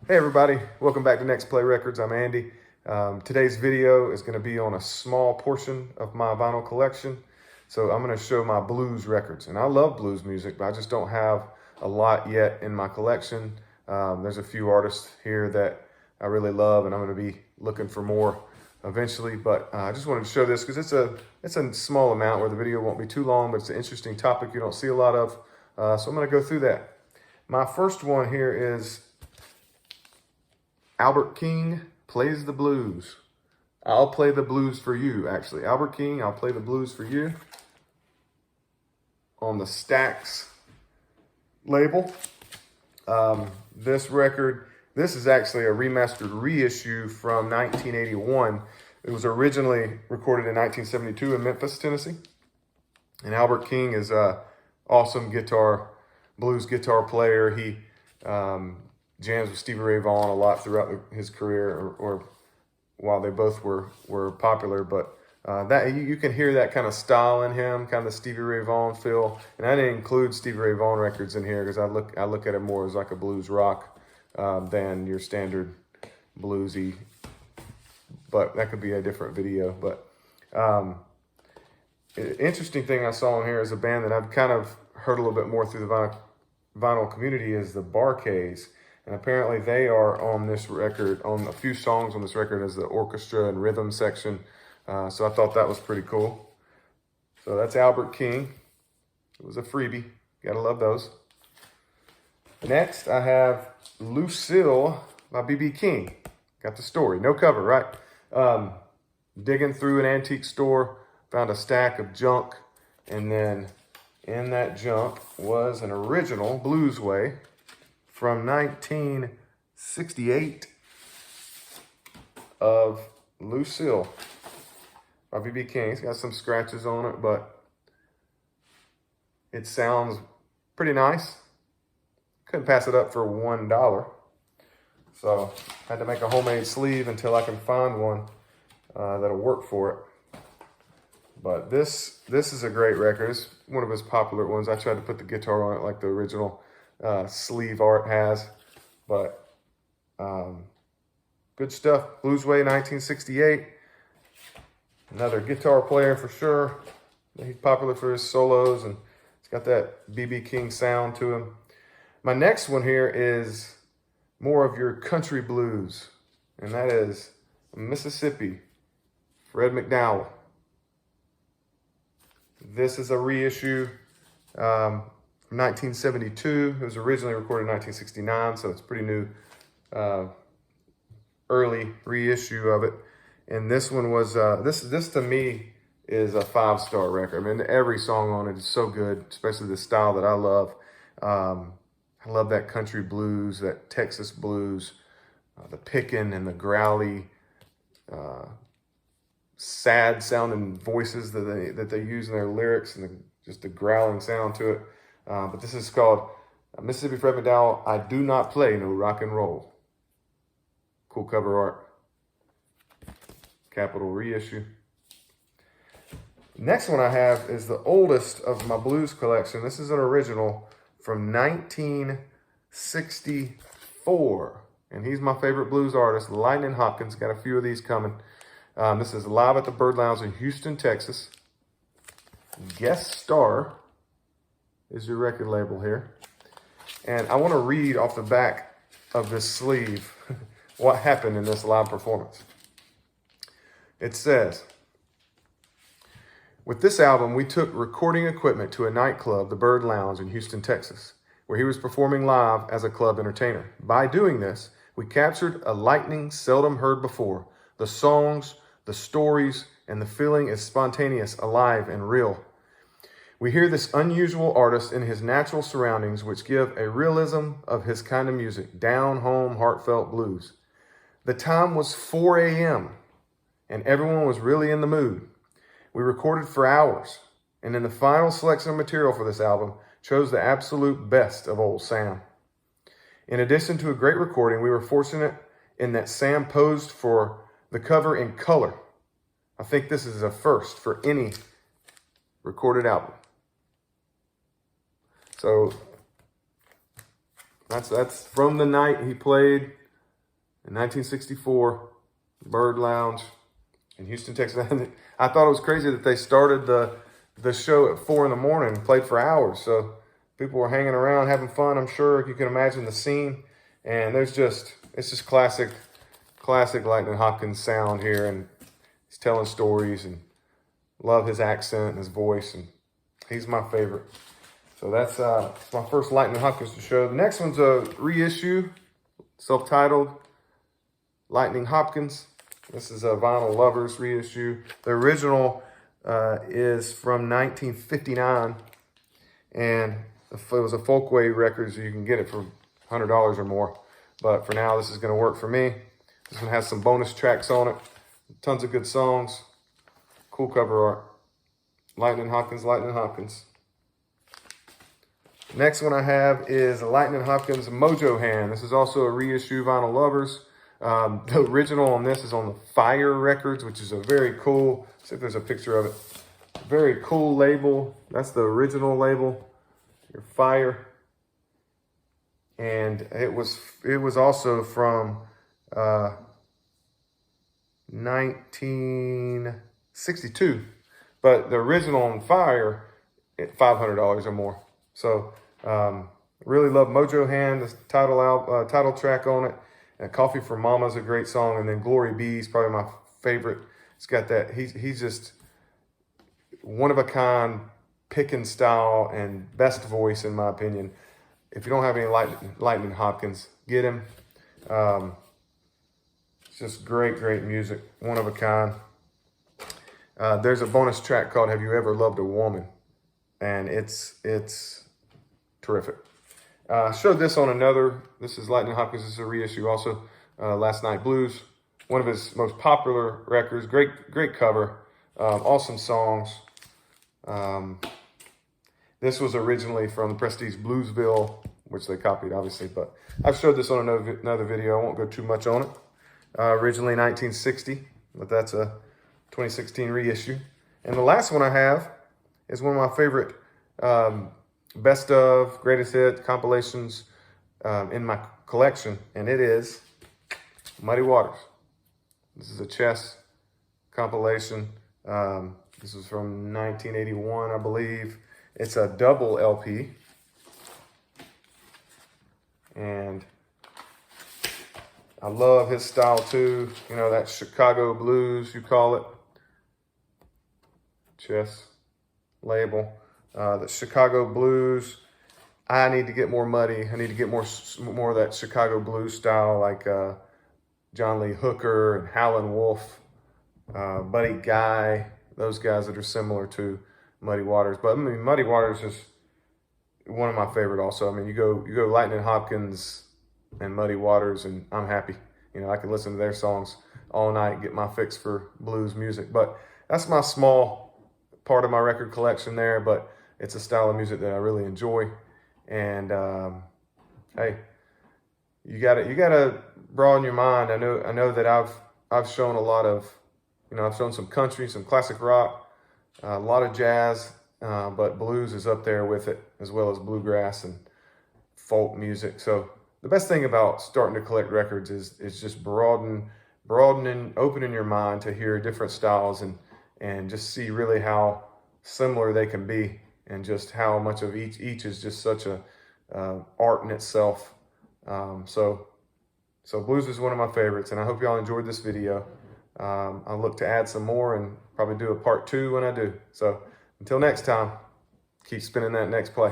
Hey everybody, welcome back to Next Play Records. I'm Andy. Today's video is going to be on a small portion of my vinyl collection. So I'm going to show my blues records. And I love blues music, but I just don't have a lot yet in my collection. There's a few artists here that I really love, and I'm going to be looking for more eventually. But I just wanted to show this because it's a small amount where the video won't be too long, but it's an interesting topic you don't see a lot of. So I'm going to go through that. My first one here is Albert King Plays the Blues. I'll play the blues for you, actually. Albert King, I'll play the blues for you. On the Stax label. This record, this is actually a remastered reissue from 1981. It was originally recorded in 1972 in Memphis, Tennessee. And Albert King is an awesome blues guitar player. He jams with Stevie Ray Vaughan a lot throughout his career, or while they both were popular. But that you can hear that kind of style in him, kind of the Stevie Ray Vaughan feel. And I didn't include Stevie Ray Vaughan records in here because I look at it more as like a blues rock than your standard bluesy. But that could be a different video. But interesting thing I saw in here is a band that I've kind of heard a little bit more through the vinyl community is the Bar-Kays. And apparently they are on this record, on a few songs on this record as the orchestra and rhythm section. So I thought that was pretty cool. So that's Albert King. It was a freebie. Gotta love those. Next, I have Lucille by B.B. King. Got the story. No cover, right? Digging through an antique store, found a stack of junk. And then in that junk was an original Blues Way from 1968 of Lucille by B.B. King. It's got some scratches on it, but it sounds pretty nice. Couldn't pass it up for $1. So I had to make a homemade sleeve until I can find one that'll work for it. But this is a great record. It's one of his popular ones. I tried to put the guitar on it like the original sleeve art has, but good stuff. Blues Way 1968. Another guitar player for sure. He's popular for his solos, and it's got that B.B. King sound to him. My next one here is more of your country blues, and that is Mississippi, Fred McDowell. This is a reissue from 1972. It was originally recorded in 1969, so it's pretty new, early reissue of it. And this one was, this to me is a 5-star record. I mean, every song on it is so good, especially the style that I love. I love that country blues, that Texas blues, the picking and the growly, sad sounding voices that they use in their lyrics, and just the growling sound to it. But this is called Mississippi Fred McDowell, I Do Not Play No Rock and Roll. Cool cover art. Capitol reissue. Next one I have is the oldest of my blues collection. This is an original from 1964. And he's my favorite blues artist, Lightning Hopkins. Got a few of these coming. This is Live at the Bird Lounge in Houston, Texas. Guest Star is your record label here. And I want to read off the back of this sleeve what happened in this live performance. It says, with this album, we took recording equipment to a nightclub, the Bird Lounge in Houston, Texas, where he was performing live as a club entertainer. By doing this, we captured a lightning seldom heard before. The songs, the stories, and the feeling is spontaneous, alive, and real. We hear this unusual artist in his natural surroundings, which give a realism of his kind of music, down-home, heartfelt blues. The time was 4 a.m., and everyone was really in the mood. We recorded for hours, and in the final selection of material for this album, chose the absolute best of old Sam. In addition to a great recording, we were fortunate in that Sam posed for the cover in color. I think this is a first for any recorded album. So that's from the night he played in 1964, Bird Lounge in Houston, Texas. I thought it was crazy that they started the show at 4 in the morning and played for hours. So people were hanging around, having fun. I'm sure you can imagine the scene. And it's just classic Lightning Hopkins sound here. And he's telling stories, and love his accent and his voice. And he's my favorite. So that's my first Lightning Hopkins to show. The next one's a reissue, self-titled Lightning Hopkins. This is a Vinyl Lovers reissue. The original is from 1959, and it was a Folkway record, so you can get it for $100 or more. But for now, this is going to work for me. This one has some bonus tracks on it, tons of good songs, cool cover art. Lightning Hopkins, Lightning Hopkins. Next one I have is a Lightning Hopkins Mojo Hand. This is also a reissue, Vinyl Lovers. The original on this is on the Fire Records, which is a very cool, see if there's a picture of it. Very cool label. That's the original label, your Fire. And it was also from 1962. But the original on Fire, $500 or more. So really love Mojo Hand, the title track on it. And Coffee for Mama is a great song. And then Glory Be is probably my favorite. It's got that, he's just one of a kind, picking style and best voice in my opinion. If you don't have any Lightning Hopkins, get him. It's just great music, one of a kind. There's a bonus track called Have You Ever Loved a Woman? And it's terrific. I showed this on this is Lightning Hopkins, this is a reissue also, Last Night Blues. One of his most popular records, great cover, awesome songs. This was originally from the Prestige Bluesville, which they copied obviously, but I've showed this on another video. I won't go too much on it. Originally 1960, but that's a 2016 reissue. And the last one I have is one of my favorite best of greatest hit compilations in my collection, and it is Muddy Waters. This is a Chess compilation. This is from 1981, I believe. It's a double LP, and I love his style too. You know, that Chicago blues, you call it. Chess label. The Chicago blues. I need to get more Muddy. I need to get more of that Chicago blues style, like John Lee Hooker and Howlin' Wolf, Buddy Guy, those guys that are similar to Muddy Waters. But I mean, Muddy Waters is one of my favorite also. I mean, you go Lightning Hopkins and Muddy Waters, and I'm happy. You know, I can listen to their songs all night, get my fix for blues music. But that's my small part of my record collection there, but it's a style of music that I really enjoy. And hey, you gotta broaden your mind. I know that I've shown a lot of, I've shown some country, some classic rock, a lot of jazz, but blues is up there with it, as well as bluegrass and folk music. So the best thing about starting to collect records is just broadening, opening your mind to hear different styles and just see really how similar they can be, and just how much of each is just such a art in itself. So blues is one of my favorites, and I hope y'all enjoyed this video. I'll look to add some more and probably do a part 2 when I do. So until next time, keep spinning that next play.